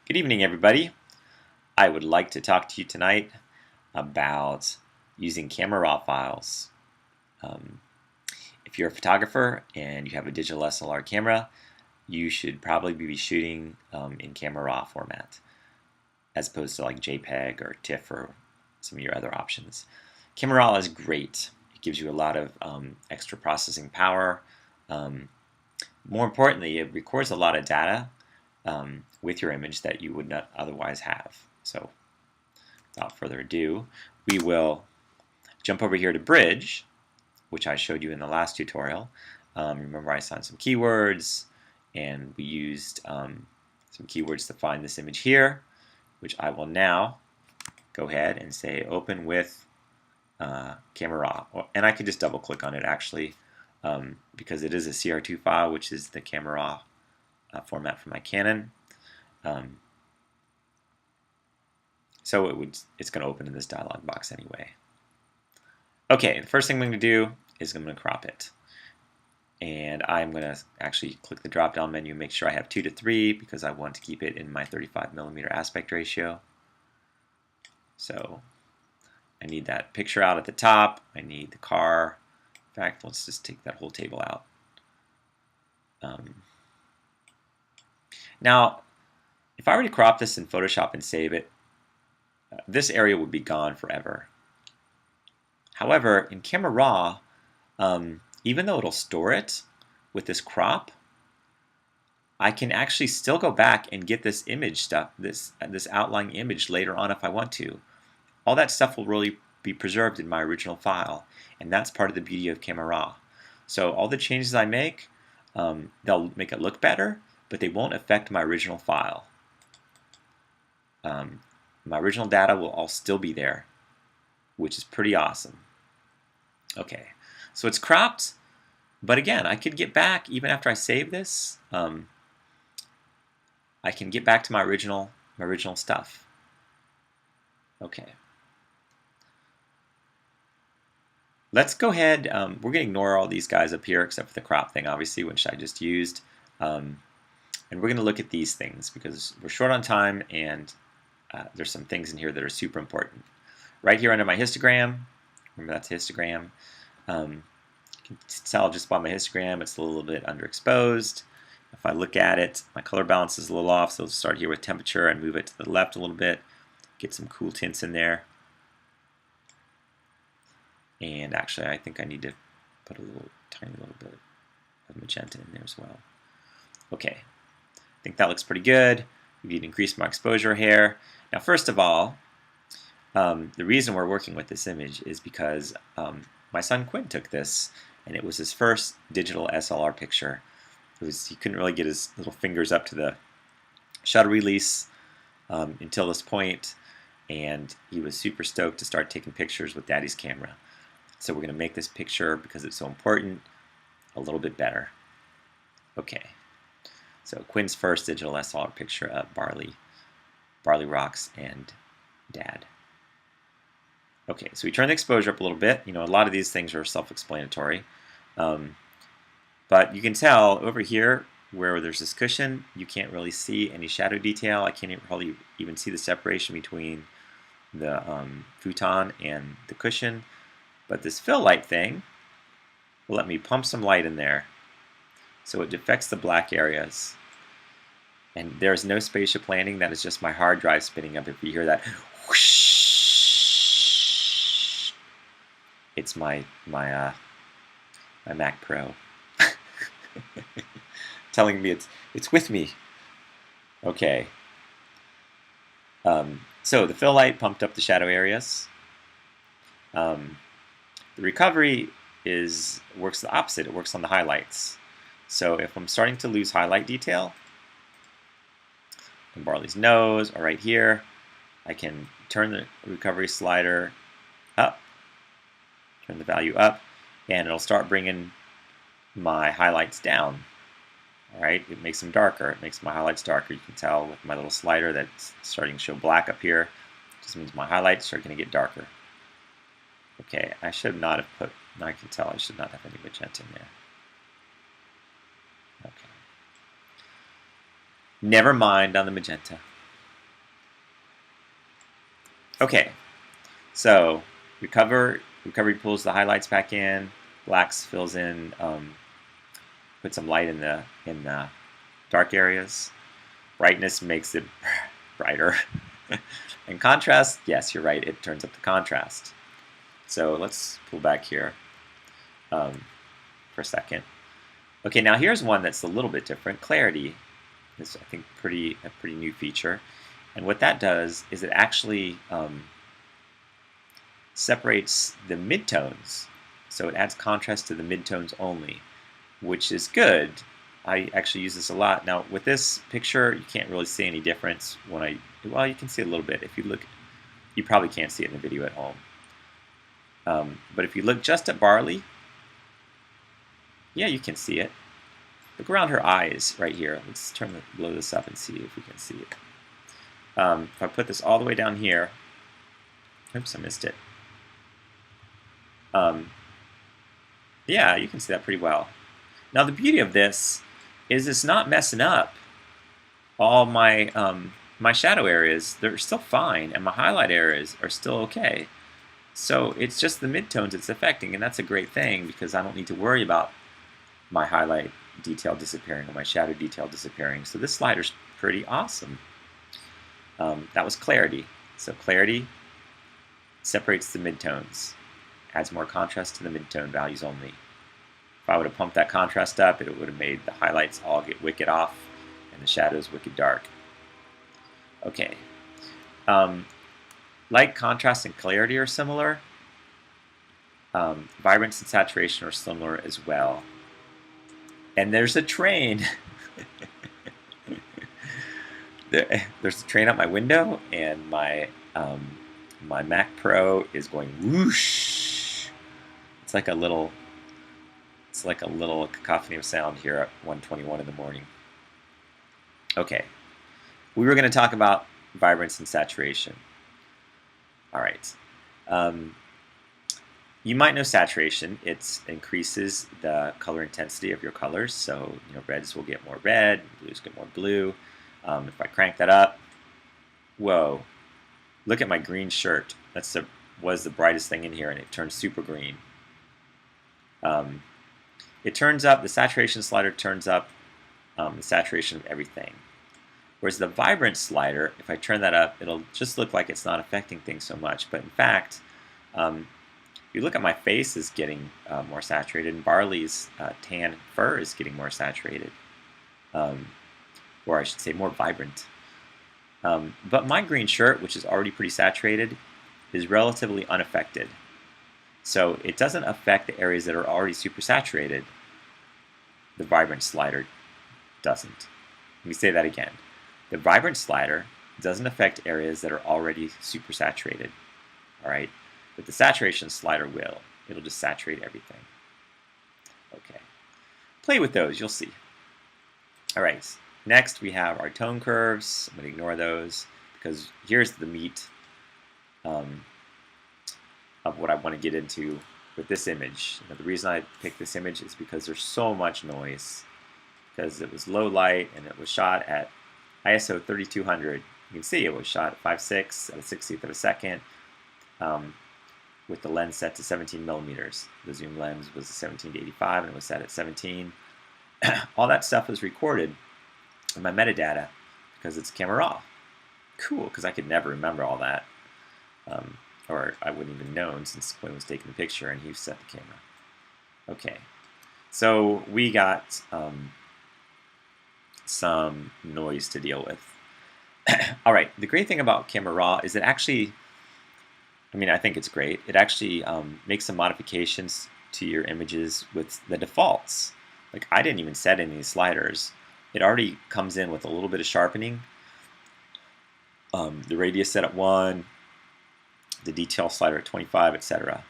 Good evening, everybody. I would like to talk to you tonight about using camera raw files. Um, if you're a photographer and you have a digital SLR camera, you should probably be shooting in camera raw format as opposed to like JPEG or TIFF or some of your other options. Camera raw is great. It gives you a lot of extra processing power. More importantly, it records a lot of data with your image that you would not otherwise have. So without further ado, we will jump over here to Bridge, which I showed you in the last tutorial. Remember, I assigned some keywords, and we used some keywords to find this image here, which I will now go ahead and say open with camera raw. And I could just double click on it actually, because it is a CR2 file, which is the camera raw format for my Canon. So it's going to open in this dialog box anyway. Okay, the first thing I'm going to do is I'm going to crop it. And I'm going to actually click the drop down menu and make sure I have 2:3 because I want to keep it in my 35mm aspect ratio. So I need that picture out at the top. I need the car. In fact, let's just take that whole table out. Now, if I were to crop this in Photoshop and save it, this area would be gone forever. However, in Camera Raw, even though it'll store it with this crop, I can actually still go back and get this image stuff, this outlying image later on if I want to. All that stuff will really be preserved in my original file, and that's part of the beauty of Camera Raw. So all the changes I make, they'll make it look better, but they won't affect my original file. My original data will all still be there, which is pretty awesome. Okay, so it's cropped, but again, I could get back, even after I save this, I can get back to my original stuff. Okay. Let's go ahead, we're going to ignore all these guys up here except for the crop thing, obviously, which I just used. And we're going to look at these things because we're short on time and there's some things in here that are super important. Right here under my histogram, remember that's a histogram. You can tell just by my histogram it's a little bit underexposed. If I look at it, my color balance is a little off, so let's start here with temperature and move it to the left a little bit. Get some cool tints in there. And actually, I think I need to put a tiny little bit of magenta in there as well. Okay, I think that looks pretty good. We need to increase my exposure here. Now, first of all, the reason we're working with this image is because my son Quinn took this, and it was his first digital SLR picture. He couldn't really get his little fingers up to the shutter release until this point, and he was super stoked to start taking pictures with Daddy's camera. So we're going to make this picture, because it's so important, a little bit better. Okay, so Quinn's first digital SLR picture of Barley Rocks and Dad. Okay, so we turn the exposure up a little bit. You know, a lot of these things are self-explanatory. But you can tell over here where there's this cushion, you can't really see any shadow detail. I can't probably even see the separation between the futon and the cushion. But this fill light thing will let me pump some light in there so it affects the black areas. And there's no spaceship landing. That is just my hard drive spinning up. If you hear that whoosh, it's my Mac Pro telling me it's with me. Okay. So the fill light pumped up the shadow areas. The recovery works the opposite. It works on the highlights. So if I'm starting to lose highlight detail in Barley's nose or right here, I can turn the recovery slider up, turn the value up, and it'll start bringing my highlights down. All right, it makes them darker. It makes my highlights darker. You can tell with my little slider that's starting to show black up here. It just means my highlights are going to get darker. Okay, I should not have put, I can tell I should not have any magenta in there. Okay. Never mind on the magenta. Okay, so recovery pulls the highlights back in, blacks fills in, put some light in the dark areas. Brightness makes it brighter. And contrast, yes, you're right, it turns up the contrast. So let's pull back here for a second. Okay, now here's one that's a little bit different. Clarity is, I think, a pretty new feature. And what that does is it actually separates the midtones. So it adds contrast to the midtones only, which is good. I actually use this a lot. Now with this picture, you can't really see any difference when well, you can see a little bit. If you look, you probably can't see it in the video at home. But if you look just at Barley, yeah, you can see it. Look around her eyes right here. Let's blow this up and see if we can see it. If I put this all the way down here, oops, I missed it. Yeah, you can see that pretty well. Now the beauty of this is it's not messing up all my my shadow areas. They're still fine, and my highlight areas are still okay. So it's just the midtones it's affecting, and that's a great thing because I don't need to worry about my highlight detail disappearing or my shadow detail disappearing. So this slider's pretty awesome. That was clarity. So clarity separates the midtones, adds more contrast to the midtone values only. If I would have pumped that contrast up, it would have made the highlights all get wicked off and the shadows wicked dark. Okay. Light, contrast, and clarity are similar. Vibrance and saturation are similar as well. And there's a train. There's a train out my window, and my my Mac Pro is going whoosh. It's like a little cacophony of sound here at 1:21 in the morning. Okay, we were going to talk about vibrance and saturation. All right. You might know saturation. It increases the color intensity of your colors. So, reds will get more red, blues get more blue. If I crank that up, whoa, look at my green shirt. Was the brightest thing in here, and it turned super green. It turns up, the saturation slider turns up the saturation of everything. Whereas the vibrance slider, if I turn that up, it'll just look like it's not affecting things so much. But in fact, if you look at my face is getting more saturated, and Barley's tan fur is getting more saturated. Or I should say more vibrant. But my green shirt, which is already pretty saturated, is relatively unaffected. So it doesn't affect the areas that are already super saturated. The vibrant slider doesn't. Let me say that again. The vibrant slider doesn't affect areas that are already super saturated. All right? But the saturation slider will. It'll just saturate everything. Okay. Play with those, you'll see. All right. Next, we have our tone curves. I'm going to ignore those because here's the meat of what I want to get into with this image. The reason I picked this image is because there's so much noise, because it was low light and it was shot at ISO 3200. You can see it was shot at 5.6 at a 60th of a second with the lens set to 17 millimeters. The zoom lens was a 17 to 85 and it was set at 17. All that stuff was recorded in my metadata because it's camera raw. Cool, because I could never remember all that. Or I wouldn't even known since Quinn was taking the picture and he set the camera. Okay, so we got some noise to deal with. All right, the great thing about camera raw is it actually, I think it's great. It actually makes some modifications to your images with the defaults. Like I didn't even set any sliders. It already comes in with a little bit of sharpening. The radius set at 1, the detail slider at 25, etc.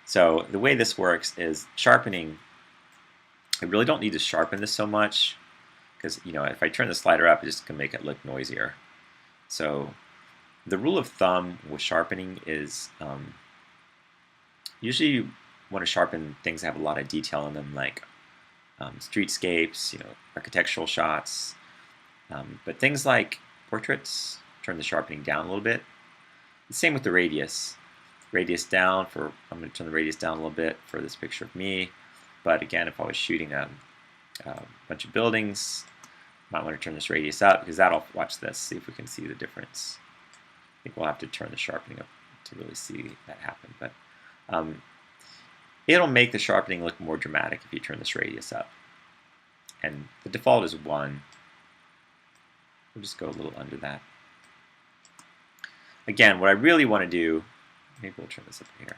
So the way this works is sharpening. I really don't need to sharpen this so much because if I turn the slider up, it's just gonna make it look noisier. So the rule of thumb with sharpening is usually you want to sharpen things that have a lot of detail in them, like streetscapes, architectural shots. But things like portraits, turn the sharpening down a little bit. Same with the radius. Radius down for, I'm going to turn the radius down a little bit for this picture of me. But again, if I was shooting a bunch of buildings, I might want to turn this radius up because that'll, watch this, see if we can see the difference. I think we'll have to turn the sharpening up to really see that happen. But it'll make the sharpening look more dramatic if you turn this radius up. And the default is 1. We'll just go a little under that. Again, what I really want to do, maybe we'll turn this up here,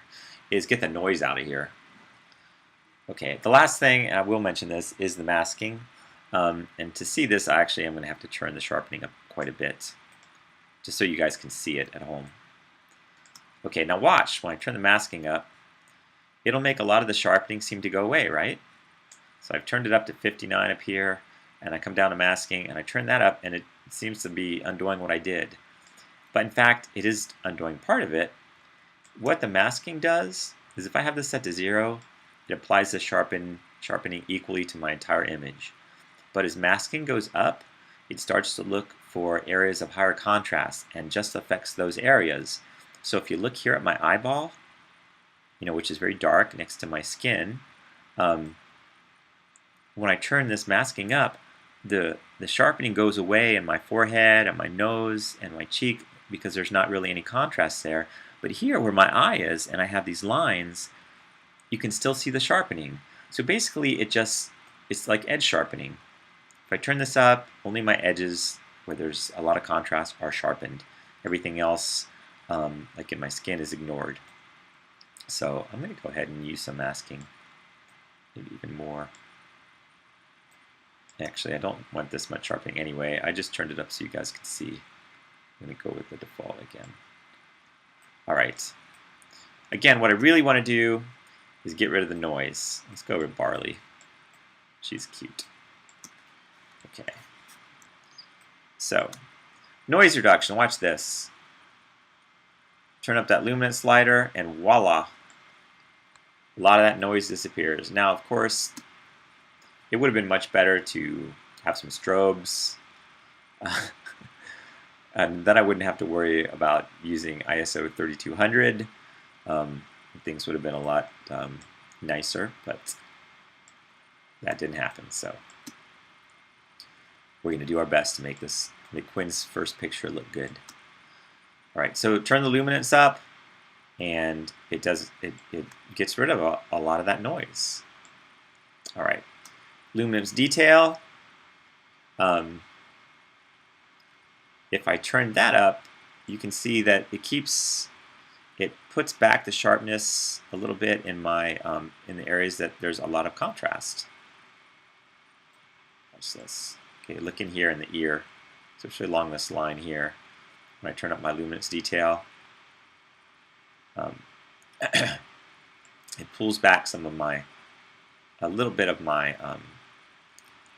is get the noise out of here. Okay, the last thing, and I will mention this, is the masking. And to see this, I'm going to have to turn the sharpening up quite a bit, just so you guys can see it at home. Okay, now watch, when I turn the masking up, it'll make a lot of the sharpening seem to go away, right? So I've turned it up to 59 up here, and I come down to masking, and I turn that up, and it seems to be undoing what I did. But in fact, it is undoing part of it. What the masking does is if I have this set to 0, it applies the sharpening equally to my entire image. But as masking goes up, it starts to look for areas of higher contrast and just affects those areas. So if you look here at my eyeball, which is very dark next to my skin, when I turn this masking up, the sharpening goes away in my forehead and my nose and my cheek because there's not really any contrast there. But here where my eye is and I have these lines, you can still see the sharpening. So basically it's like edge sharpening. If I turn this up, only my edges where there's a lot of contrast are sharpened. Everything else, like in my skin, is ignored. So I'm going to go ahead and use some masking, maybe even more. Actually, I don't want this much sharpening anyway. I just turned it up so you guys can see. I'm going to go with the default again. All right. Again, what I really want to do is get rid of the noise. Let's go with Barley. She's cute. Okay. So, noise reduction. Watch this. Turn up that luminance slider, and voila. A lot of that noise disappears. Now, of course, it would have been much better to have some strobes. And then I wouldn't have to worry about using ISO 3200. Things would have been a lot nicer, but that didn't happen. So we're going to do our best to make Quinn's first picture look good. All right, so turn the luminance up, and it gets rid of a lot of that noise. All right, luminance detail. If I turn that up, you can see that it puts back the sharpness a little bit in my in the areas that there's a lot of contrast. Watch this. Okay, look in here in the ear, especially along this line here. When I turn up my luminance detail, it pulls back some of a little bit of my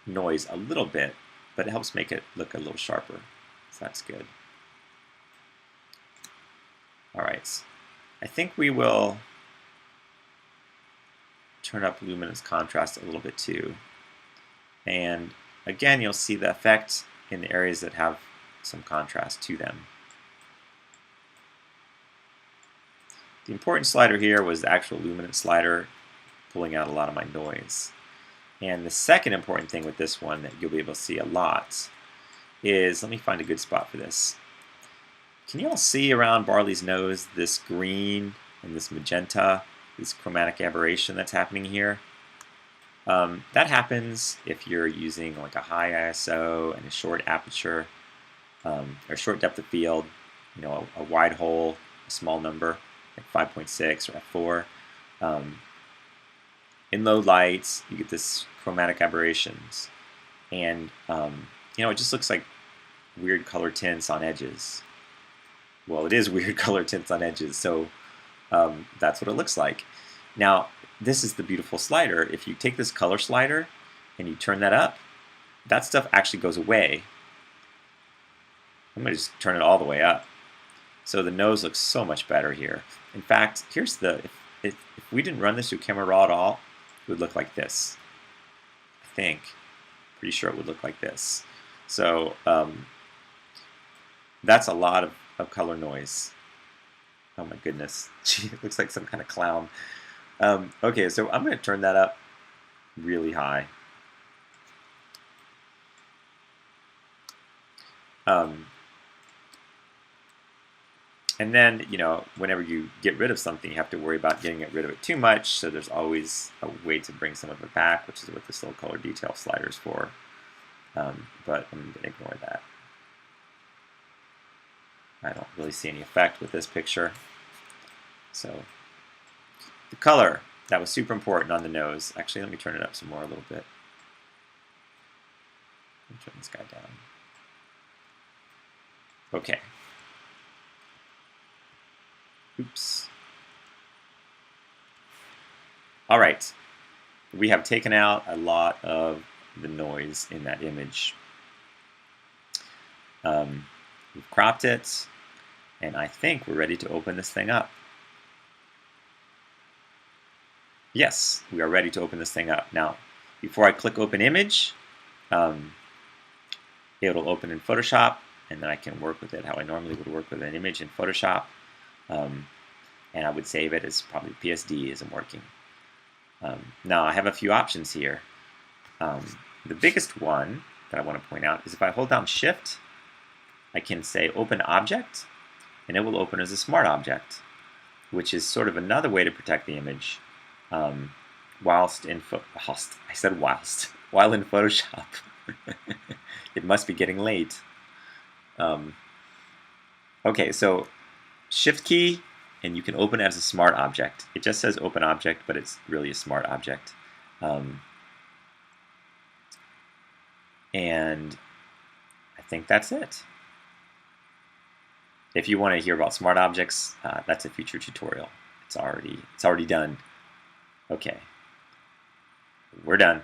noise a little bit, but it helps make it look a little sharper. So that's good. All right, I think we will turn up luminance contrast a little bit too. And again, you'll see the effect in the areas that have some contrast to them. The important slider here was the actual luminance slider, pulling out a lot of my noise. And the second important thing with this one that you'll be able to see a lot is, let me find a good spot for this. Can you all see around Barley's nose this green and this magenta, this chromatic aberration that's happening here? That happens if you're using like a high ISO and a short aperture, or short depth of field, a wide hole, a small number, like 5.6 or f4. In low lights, you get this chromatic aberrations, and it just looks like weird color tints on edges. Well, it is weird color tints on edges, so that's what it looks like. Now, this is the beautiful slider. If you take this color slider and you turn that up, that stuff actually goes away. I'm going to just turn it all the way up. So the nose looks so much better here. In fact, here's if we didn't run this through Camera Raw at all, it would look like this. I think. Pretty sure it would look like this. So that's a lot of color noise. Oh my goodness. Gee, it looks like some kind of clown. Okay, so I'm going to turn that up really high. And then, you know, whenever you get rid of something, you have to worry about getting rid of it too much. So there's always a way to bring some of it back, which is what this little color detail slider is for. But I'm going to ignore that. I don't really see any effect with this picture. So the color, that was super important on the nose. Actually, let me turn it up some more a little bit. Let me turn this guy down. Okay. Oops. All right. We have taken out a lot of the noise in that image. We've cropped it, and I think we're ready to open this thing up. Yes, we are ready to open this thing up. Now, before I click Open Image, it'll open in Photoshop, and then I can work with it how I normally would work with an image in Photoshop. And I would save it as probably PSD isn't working. Now, I have a few options here. The biggest one that I want to point out is if I hold down Shift, I can say Open Object, and it will open as a smart object, which is sort of another way to protect the image while in Photoshop. It must be getting late. Okay, so Shift key, and you can open it as a smart object. It just says Open Object, but it's really a smart object. And I think that's it. If you want to hear about smart objects, that's a future tutorial. It's already done. Okay, we're done.